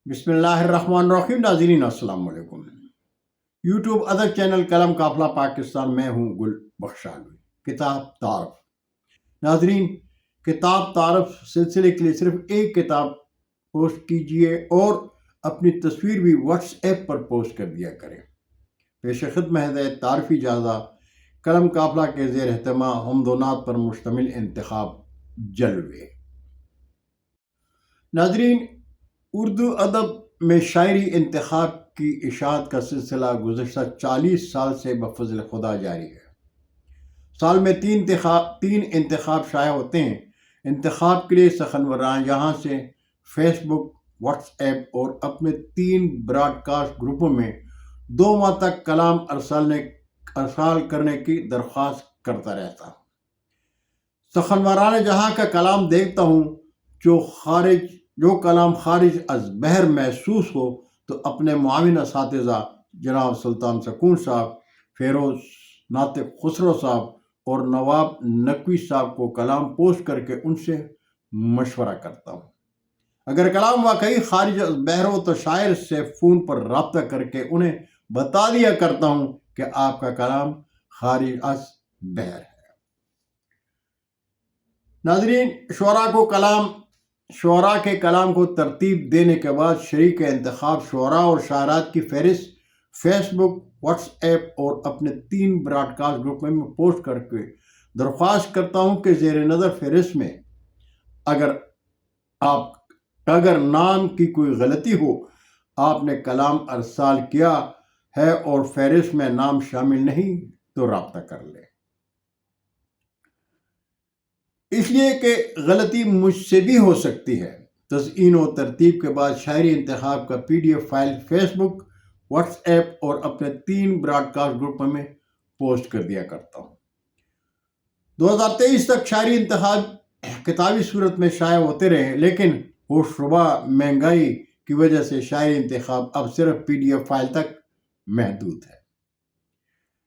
بسم اللہ الرحمن الرحیم۔ ناظرین السلام علیکم۔ یوٹیوب ادب چینل قلم قافلہ پاکستان میں ہوں گل بخشالوی۔ کتاب تعارف۔ ناظرین، کتاب تعارف سلسلے کے لیے صرف ایک کتاب پوسٹ کیجئے اور اپنی تصویر بھی واٹس ایپ پر پوسٹ کر دیا کریں۔ پیش خدمت ہے تعارفی جائزہ قلم قافلہ کے زیر اہتمام حمد و نعت پر مشتمل انتخاب جلوے۔ ناظرین، اردو ادب میں شاعری انتخاب کی اشاعت کا سلسلہ گزشتہ 40 سال سے بفضل خدا جاری ہے۔ سال میں تین انتخاب شائع ہوتے ہیں۔ انتخاب کے لیے سخنوران جہاں سے فیس بک، واٹس ایپ اور اپنے 3 براڈ کاسٹ گروپوں میں 2 ماہ تک کلام ارسال کرنے کی درخواست کرتا رہتا۔ سخنوران جہاں کا کلام دیکھتا ہوں جو کلام خارج از بحر محسوس ہو تو اپنے معاون اساتذہ جناب سلطان سکون صاحب، فیروز ناطق خسرو صاحب اور نواب نقوی صاحب کو کلام پوسٹ کر کے ان سے مشورہ کرتا ہوں۔ اگر کلام واقعی خارج از بحر ہو تو شاعر سے فون پر رابطہ کر کے انہیں بتا دیا کرتا ہوں کہ آپ کا کلام خارج از بحر ہے۔ ناظرین، شعراء کے کلام کو ترتیب دینے کے بعد شریک انتخاب شعراء اور شاعرات کی فہرست فیس بک، واٹس ایپ اور اپنے 3 براڈ کاسٹ گروپ میں پوسٹ کر کے درخواست کرتا ہوں کہ زیر نظر فہرست میں اگر نام کی کوئی غلطی ہو، آپ نے کلام ارسال کیا ہے اور فہرست میں نام شامل نہیں تو رابطہ کر لیں۔ اس لیے کہ غلطی مجھ سے بھی ہو سکتی ہے۔ تزئین و ترتیب کے بعد شاعری انتخاب کا PDF فائل فیس بک، واٹس ایپ اور اپنے 3 براڈ کاسٹ گروپوں میں پوسٹ کر دیا کرتا ہوں۔ 2023 تک شاعری انتخاب کتابی صورت میں شائع ہوتے رہے، لیکن ہوشربا مہنگائی کی وجہ سے شاعری انتخاب اب صرف PDF فائل تک محدود ہے۔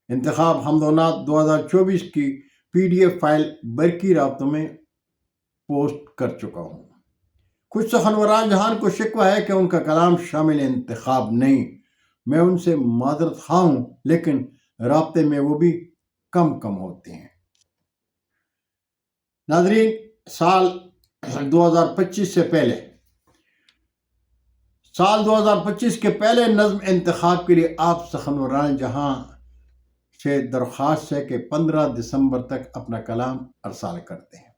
انتخاب حمد و نعت 2024 کی PDF فائل برقی رابطوں میں پوسٹ کر چکا ہوں۔ کچھ سخنوران جہان کو شکوہ ہے کہ ان کا کلام شامل انتخاب نہیں۔ میں ان سے معذرت خواہ ہوں، لیکن رابطے میں وہ بھی کم ہوتے ہیں۔ ناظرین، سال 2025 کے پہلے نظم انتخاب کے لیے آپ سخنوران جہاں سے درخواست ہے کہ 15 دسمبر تک اپنا کلام ارسال کرتے ہیں۔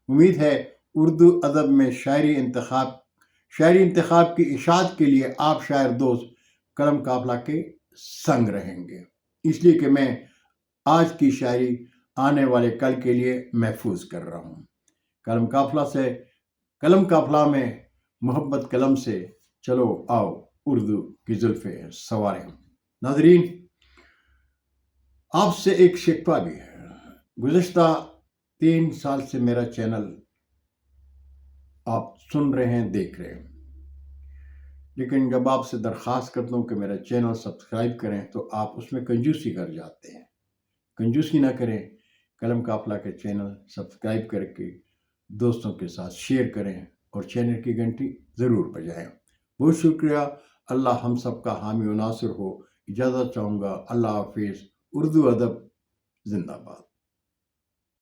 امید ہے اردو ادب میں شاعری انتخاب کی اشاعت کے لیے آپ شاعر دوست قلم قافلہ کے سنگ رہیں گے، اس لیے کہ میں آج کی شاعری آنے والے کل کے لیے محفوظ کر رہا ہوں۔ قلم قافلہ میں محبت قلم سے چلو آؤ اردو کی زلفیں سواریں۔ ناظرین، آپ سے ایک شکوہ بھی ہے۔ گزشتہ 3 سال سے میرا چینل آپ سن رہے ہیں، دیکھ رہے ہیں، لیکن جب آپ سے درخواست کرتا ہوں کہ میرا چینل سبسکرائب کریں تو آپ اس میں کنجوسی کر جاتے ہیں۔ کنجوسی نہ کریں، قلم قافلہ کے چینل سبسکرائب کر کے دوستوں کے ساتھ شیئر کریں اور چینل کی گھنٹی ضرور بجائیں۔ بہت شکریہ۔ اللہ ہم سب کا حامی و ناصر ہو۔ اجازت چاہوں گا۔ اللہ حافظ۔ اردو ادب زندہ باد۔